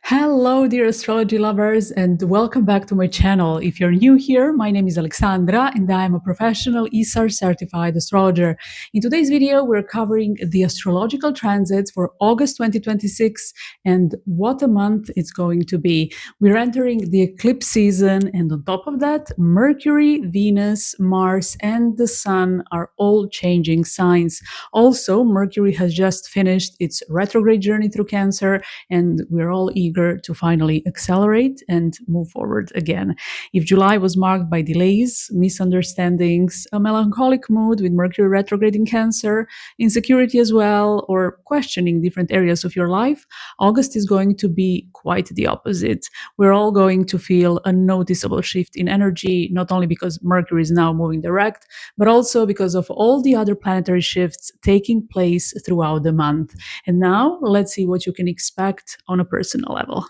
Hello, dear astrology lovers, and welcome back to my channel. If you're new here, my name is Alexandra, and I'm a professional ESAR certified astrologer. In today's video, we're covering the astrological transits for August 2026 and what a month it's going to be. We're entering the eclipse season, and on top of that, Mercury, Venus, Mars, and the Sun are all changing signs. Also, Mercury has just finished its retrograde journey through Cancer, and we're all eager to finally accelerate and move forward again. If July was marked by delays, misunderstandings, a melancholic mood with Mercury retrograde in Cancer, insecurity as well, or questioning different areas of your life, August is going to be quite the opposite. We're all going to feel a noticeable shift in energy, not only because Mercury is now moving direct, but also because of all the other planetary shifts taking place throughout the month. And now let's see what you can expect on a personal level.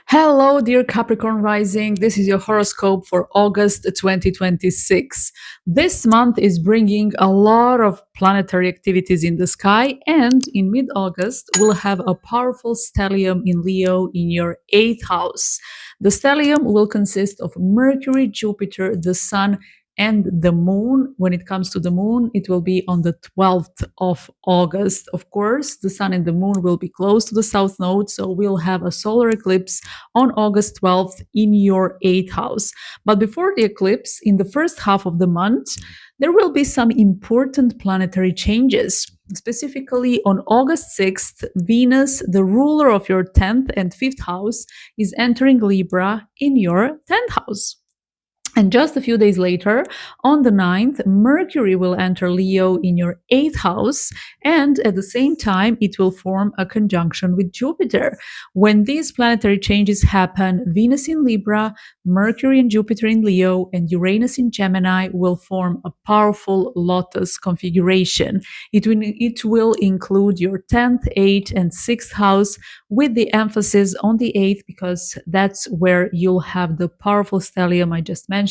Hello, dear Capricorn Rising. This is your horoscope for August 2026. This month is bringing a lot of planetary activities in the sky, and in mid August, we'll have a powerful stellium in Leo in your 8th house. The stellium will consist of Mercury, Jupiter, the Sun, and the moon. When it comes to the moon, it will be on the 12th of August. Of course, the sun and the moon will be close to the south node, so we'll have a solar eclipse on August 12th in your 8th house. But before the eclipse, in the first half of the month, there will be some important planetary changes. Specifically, on August 6th, Venus, the ruler of your 10th and 5th house, is entering Libra in your 10th house. And just a few days later, on the 9th, Mercury will enter Leo in your 8th house, and at the same time, it will form a conjunction with Jupiter. When these planetary changes happen, Venus in Libra, Mercury and Jupiter in Leo, and Uranus in Gemini will form a powerful lotus configuration. It will include your 10th, 8th, and 6th house, with the emphasis on the 8th, because that's where you'll have the powerful stellium I just mentioned,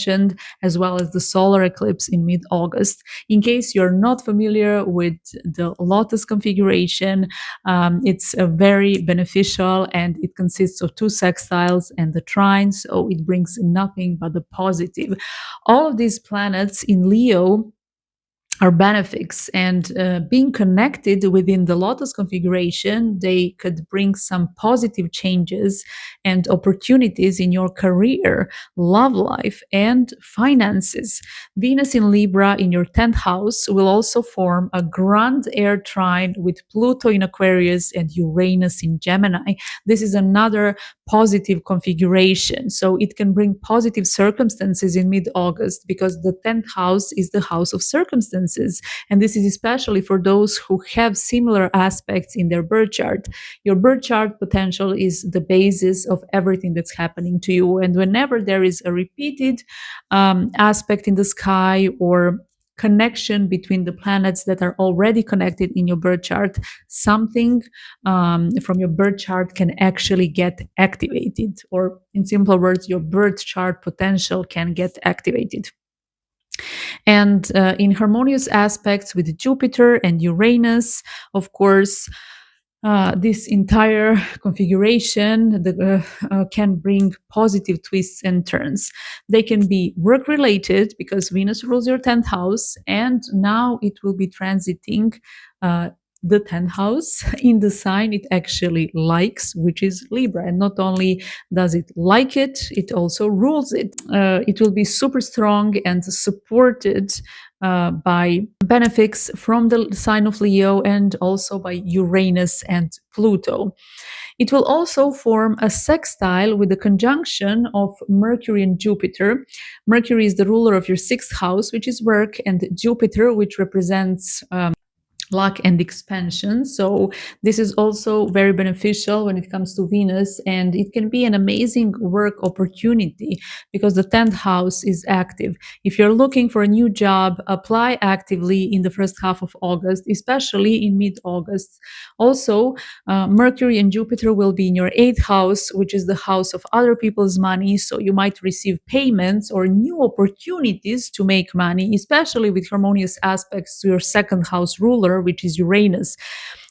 as well as the solar eclipse in mid-August. In case you're not familiar with the lotus configuration, it's very beneficial, and it consists of 2 sextiles and the trine, so it brings nothing but the positive. All of these planets in Leo are benefics, and being connected within the lotus configuration, they could bring some positive changes and opportunities in your career, love life, and finances. Venus in Libra in your 10th house will also form a grand air trine with Pluto in Aquarius and Uranus in Gemini. This is another positive configuration, so it can bring positive circumstances in mid-August, because the 10th house is the house of circumstances. And this is especially for those who have similar aspects in their birth chart. Your birth chart potential is the basis of everything that's happening to you. And whenever there is a repeated aspect in the sky, or connection between the planets that are already connected in your birth chart, something from your birth chart can actually get activated, or in simple words, your birth chart potential can get activated. And in harmonious aspects with Jupiter and Uranus, of course, this entire configuration can bring positive twists and turns. They can be work related, because Venus rules your 10th house, and now it will be transiting the 10th house in the sign it actually likes, which is Libra. And not only does it like it, it also rules it. It will be super strong and supported by benefics from the sign of Leo, and also by Uranus and Pluto. It will also form a sextile with the conjunction of Mercury and Jupiter. Mercury is the ruler of your 6th house, which is work, and Jupiter, which represents luck and expansion. So this is also very beneficial when it comes to Venus, and it can be an amazing work opportunity, because the 10th house is active. If you're looking for a new job, apply actively in the first half of August, especially in mid-August. Also, Mercury and Jupiter will be in your 8th house, which is the house of other people's money, so you might receive payments or new opportunities to make money, especially with harmonious aspects to your 2nd house ruler, partner, which is Uranus.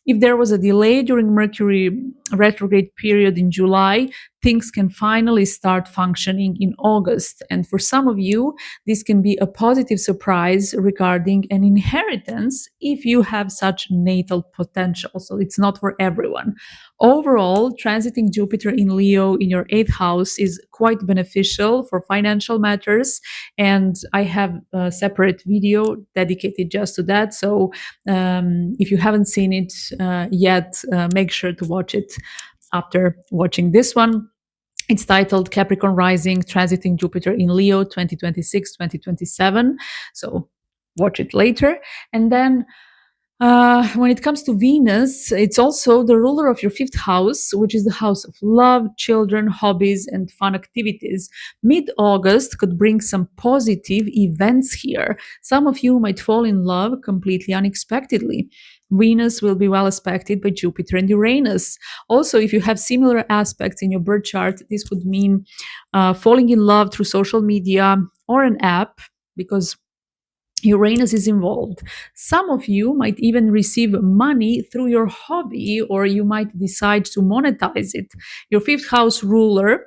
If there was a delay during Mercury retrograde period in July, things can finally start functioning in August. And for some of you, this can be a positive surprise regarding an inheritance if you have such natal potential. So it's not for everyone. Overall, transiting Jupiter in Leo in your eighth house is quite beneficial for financial matters. And I have a separate video dedicated just to that. So if you haven't seen it yet, make sure to watch it after watching this one. It's titled Capricorn Rising, Transiting Jupiter in Leo 2026-2027. So watch it later. And then when it comes to Venus, it's also the ruler of your fifth house, which is the house of love, children, hobbies, and fun activities. Mid August could bring some positive events here. Some of you might fall in love completely unexpectedly. Venus will be well aspected by Jupiter and Uranus. Also, if you have similar aspects in your birth chart, this would mean falling in love through social media or an app, because Uranus is involved. Some of you might even receive money through your hobby, or you might decide to monetize it. Your fifth house ruler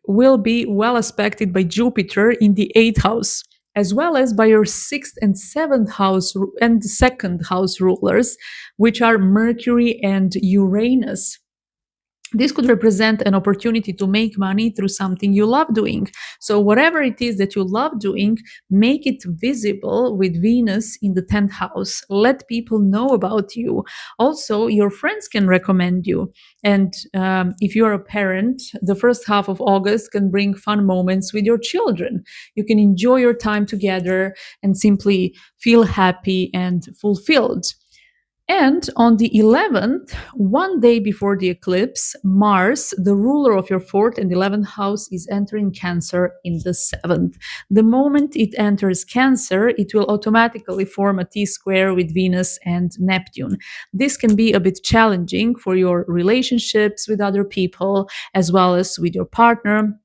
will be well aspected by Jupiter in the eighth house, as well as by your sixth and seventh house and second house rulers, which are Mercury and Uranus. This could represent an opportunity to make money through something you love doing. So, whatever it is that you love doing, make it visible with Venus in the 10th house. Let people know about you. Also, your friends can recommend you. And if you are a parent, the first half of August can bring fun moments with your children. You can enjoy your time together and simply feel happy and fulfilled. And on the 11th, one day before the eclipse, Mars, the ruler of your fourth and 11th house, is entering Cancer in the 7th. The moment it enters Cancer, it will automatically form a T square with Venus and Neptune. This can be a bit challenging for your relationships with other people, as well as with your partner.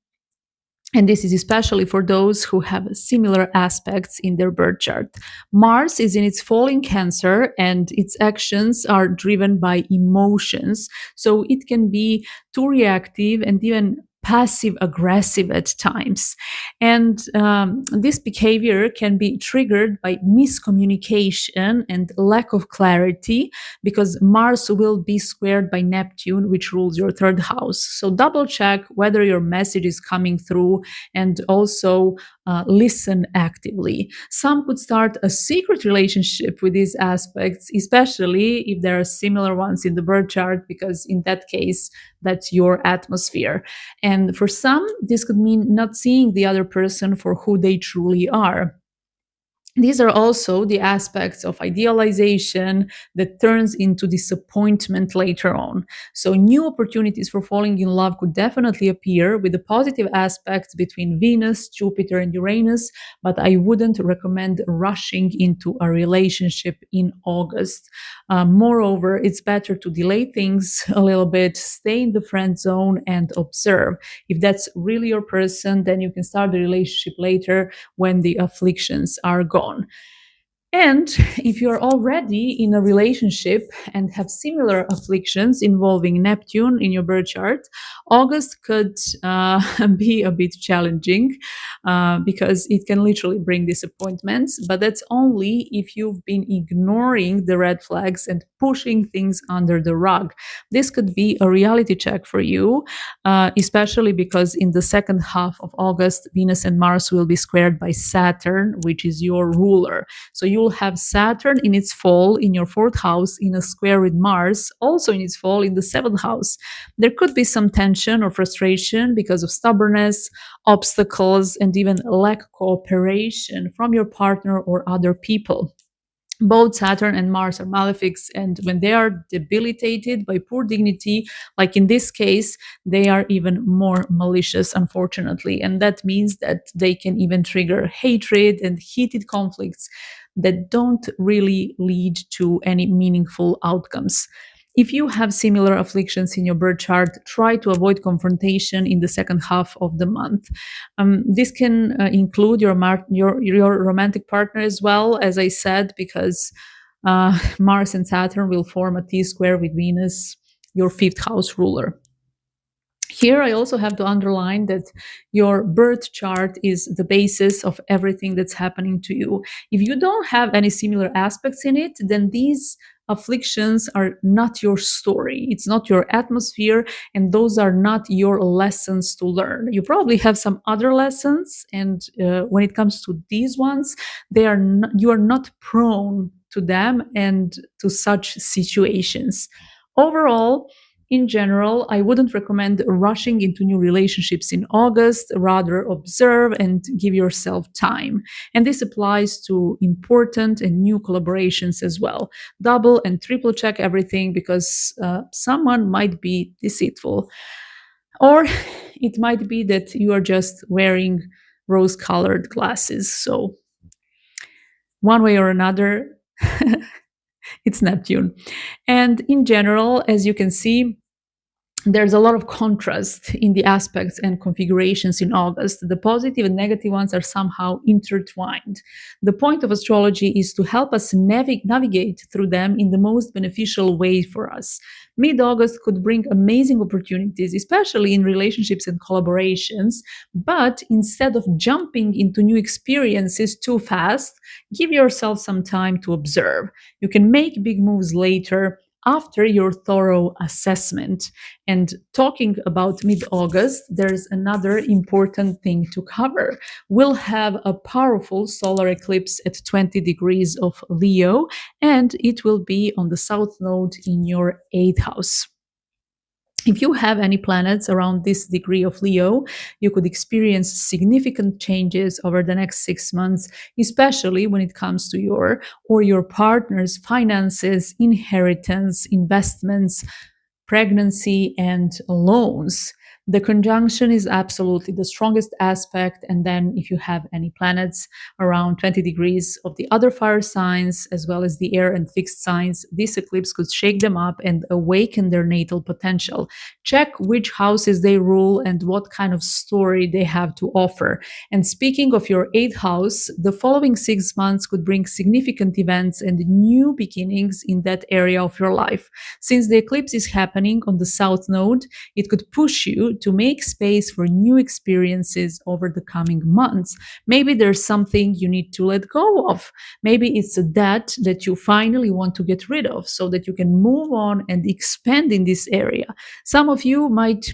And this is especially for those who have similar aspects in their birth chart. Mars is in its falling Cancer, and its actions are driven by emotions. So it can be too reactive and even passive aggressive at times. And this behavior can be triggered by miscommunication and lack of clarity, because Mars will be squared by Neptune, which rules your third house. So double check whether your message is coming through, and also listen actively. Some could start a secret relationship with these aspects, especially if there are similar ones in the birth chart, because in that case, that's your atmosphere. And for some, this could mean not seeing the other person for who they truly are. These are also the aspects of idealization that turns into disappointment later on. So, new opportunities for falling in love could definitely appear with the positive aspects between Venus, Jupiter, and Uranus, but I wouldn't recommend rushing into a relationship in August. Moreover, it's better to delay things a little bit, stay in the friend zone, and observe. If that's really your person, then you can start the relationship later when the afflictions are gone. And if you're already in a relationship and have similar afflictions involving Neptune in your birth chart, August could be a bit challenging because it can literally bring disappointments. But that's only if you've been ignoring the red flags and pushing things under the rug. This could be a reality check for you, especially because in the second half of August, Venus and Mars will be squared by Saturn, which is your ruler. So you'll have Saturn in its fall in your fourth house in a square with Mars, also in its fall in the seventh house. There could be some tension or frustration because of stubbornness, obstacles, and even lack of cooperation from your partner or other people. Both Saturn and Mars are malefics, and when they are debilitated by poor dignity, like in this case, they are even more malicious, unfortunately. And that means that they can even trigger hatred and heated conflicts that don't really lead to any meaningful outcomes. If you have similar afflictions in your birth chart, try to avoid confrontation in the second half of the month. This can include your romantic partner as well, as I said, because Mars and Saturn will form a T square with Venus, your fifth house ruler. Here, I also have to underline that your birth chart is the basis of everything that's happening to you. If you don't have any similar aspects in it, then these afflictions are not your story. It's not your atmosphere, and those are not your lessons to learn. You probably have some other lessons, and when it comes to these ones, you are not prone to them and to such situations. Overall, in general, I wouldn't recommend rushing into new relationships in August. Rather, observe and give yourself time. And this applies to important and new collaborations as well. Double and triple check everything because someone might be deceitful. Or it might be that you are just wearing rose colored glasses. So, one way or another, it's Neptune. And in general, as you can see, there's a lot of contrast in the aspects and configurations in August. The positive and negative ones are somehow intertwined. The point of astrology is to help us navigate through them in the most beneficial way for us. Mid August could bring amazing opportunities, especially in relationships and collaborations. But instead of jumping into new experiences too fast, give yourself some time to observe. You can make big moves later after your thorough assessment. And talking about mid August, there's another important thing to cover. We'll have a powerful solar eclipse at 20 degrees of Leo, and it will be on the south node in your eighth house. If you have any planets around this degree of Leo, you could experience significant changes over the next 6 months, especially when it comes to your or your partner's finances, inheritance, investments, pregnancy, and loans. The conjunction is absolutely the strongest aspect. And then, if you have any planets around 20 degrees of the other fire signs, as well as the air and fixed signs, this eclipse could shake them up and awaken their natal potential. Check which houses they rule and what kind of story they have to offer. And speaking of your eighth house, the following 6 months could bring significant events and new beginnings in that area of your life. Since the eclipse is happening on the south node, it could push you to make space for new experiences over the coming months. Maybe there's something you need to let go of. Maybe it's a debt that you finally want to get rid of so that you can move on and expand in this area. Some of you might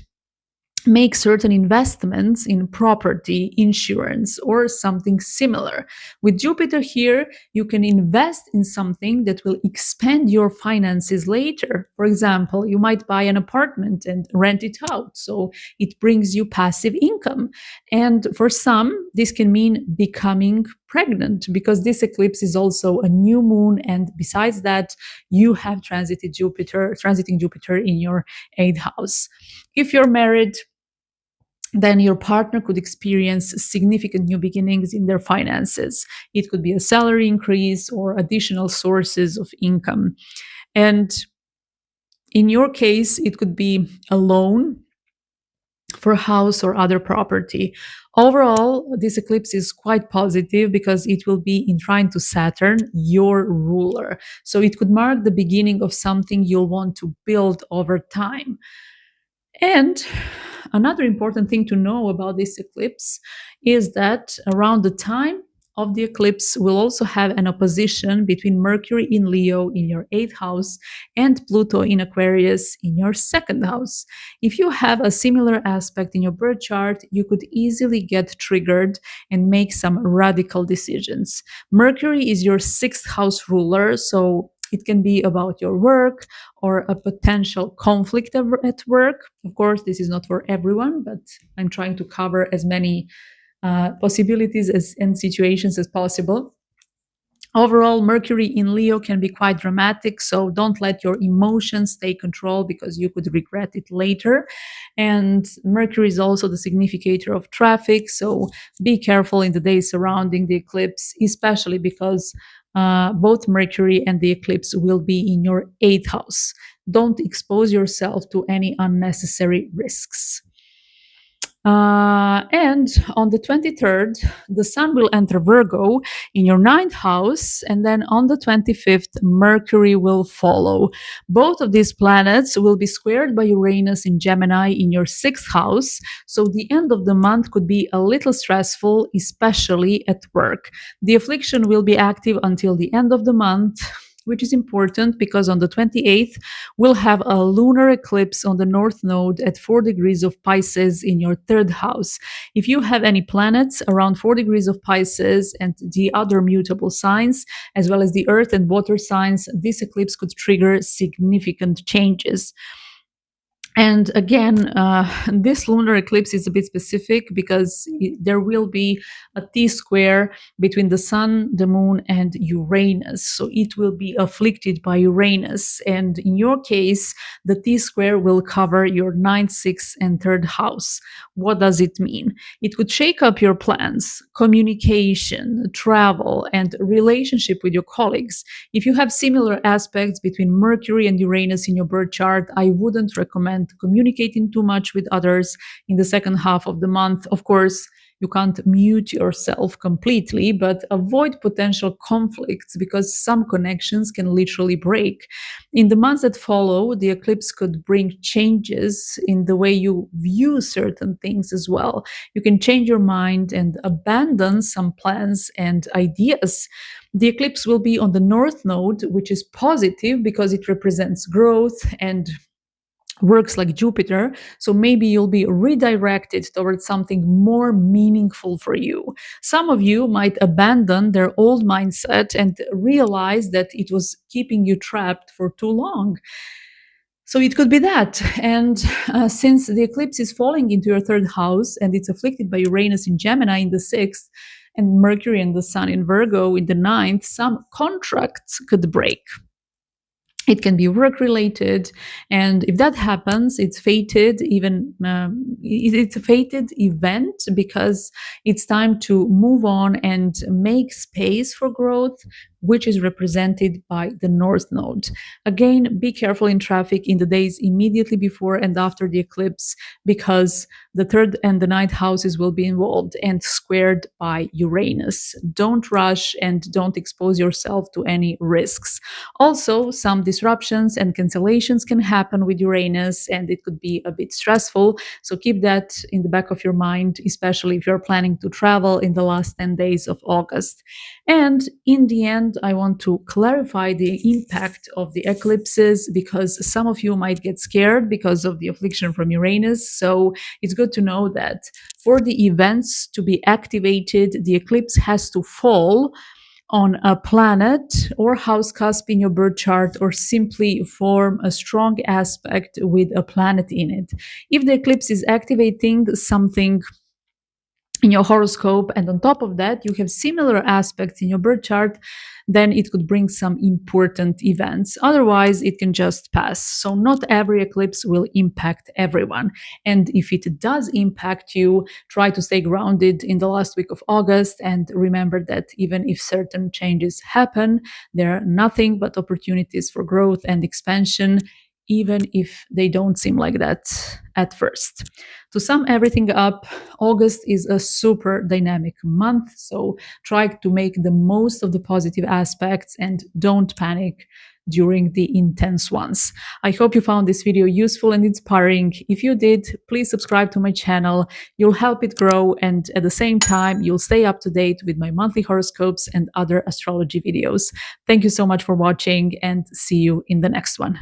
make certain investments in property, insurance, or something similar. With Jupiter here, you can invest in something that will expand your finances later. For example, you might buy an apartment and rent it out, so it brings you passive income. And for some, this can mean becoming pregnant because this eclipse is also a new moon, and besides that, you have transiting Jupiter in your eighth house. If you're married, then your partner could experience significant new beginnings in their finances. It could be a salary increase or additional sources of income. And in your case, it could be a loan for a house or other property. Overall, this eclipse is quite positive because it will be in trine to Saturn, your ruler. So it could mark the beginning of something you'll want to build over time. And another important thing to know about this eclipse is that around the time of the eclipse, we'll also have an opposition between Mercury in Leo in your eighth house and Pluto in Aquarius in your second house. If you have a similar aspect in your birth chart, you could easily get triggered and make some radical decisions. Mercury is your sixth house ruler, so it can be about your work or a potential conflict at work. Of course, this is not for everyone, but I'm trying to cover as many possibilities and situations as possible. Overall, Mercury in Leo can be quite dramatic, so don't let your emotions take control because you could regret it later. And Mercury is also the significator of traffic, so be careful in the days surrounding the eclipse, especially because both Mercury and the eclipse will be in your eighth house. Don't expose yourself to any unnecessary risks. And on the 23rd, the Sun will enter Virgo in your ninth house, and then on the 25th, Mercury will follow. Both of these planets will be squared by Uranus in Gemini in your sixth house, so the end of the month could be a little stressful, especially at work. The affliction will be active until the end of the month, which is important because on the 28th, we'll have a lunar eclipse on the north node at 4 degrees of Pisces in your third house. If you have any planets around 4 degrees of Pisces and the other mutable signs, as well as the earth and water signs, this eclipse could trigger significant changes. And again, this lunar eclipse is a bit specific because there will be a T square between the Sun, the Moon, and Uranus. So it will be afflicted by Uranus. And in your case, the T square will cover your ninth, sixth, and third house. What does it mean? It could shake up your plans, communication, travel, and relationship with your colleagues. If you have similar aspects between Mercury and Uranus in your birth chart, I wouldn't recommend communicating too much with others in the second half of the month. Of course, you can't mute yourself completely, but avoid potential conflicts because some connections can literally break. In the months that follow, the eclipse could bring changes in the way you view certain things as well. You can change your mind and abandon some plans and ideas. The eclipse will be on the north node, which is positive because it represents growth and works like Jupiter. So maybe you'll be redirected towards something more meaningful for you. Some of you might abandon their old mindset and realize that it was keeping you trapped for too long. So it could be that. And since the eclipse is falling into your third house and it's afflicted by Uranus in Gemini in the sixth, and Mercury and the Sun in Virgo in the ninth, some contracts could break. It can be work related, and if that happens, it's fated. It's a fated event because it's time to move on and make space for growth, which is represented by the North Node. Again, be careful in traffic in the days immediately before and after the eclipse because the third and the ninth houses will be involved and squared by Uranus. Don't rush and don't expose yourself to any risks. Also, some disruptions and cancellations can happen with Uranus, and it could be a bit stressful. So keep that in the back of your mind, especially if you're planning to travel in the last 10 days of August. And in the end, I want to clarify the impact of the eclipses because some of you might get scared because of the affliction from Uranus. So it's good to know that for the events to be activated, the eclipse has to fall on a planet or house cusp in your birth chart or simply form a strong aspect with a planet in it. If the eclipse is activating something in your horoscope and on top of that you have similar aspects in your birth chart, then it could bring some important events. Otherwise it can just pass. So not every eclipse will impact everyone, and if it does impact you, try to stay grounded in the last week of August and remember that even if certain changes happen, there are nothing but opportunities for growth and expansion, even if they don't seem like that at first. To sum everything up, August is a super dynamic month, so try to make the most of the positive aspects and don't panic during the intense ones. I hope you found this video useful and inspiring. If you did, please subscribe to my channel. You'll help it grow, and at the same time, you'll stay up to date with my monthly horoscopes and other astrology videos. Thank you so much for watching, and see you in the next one.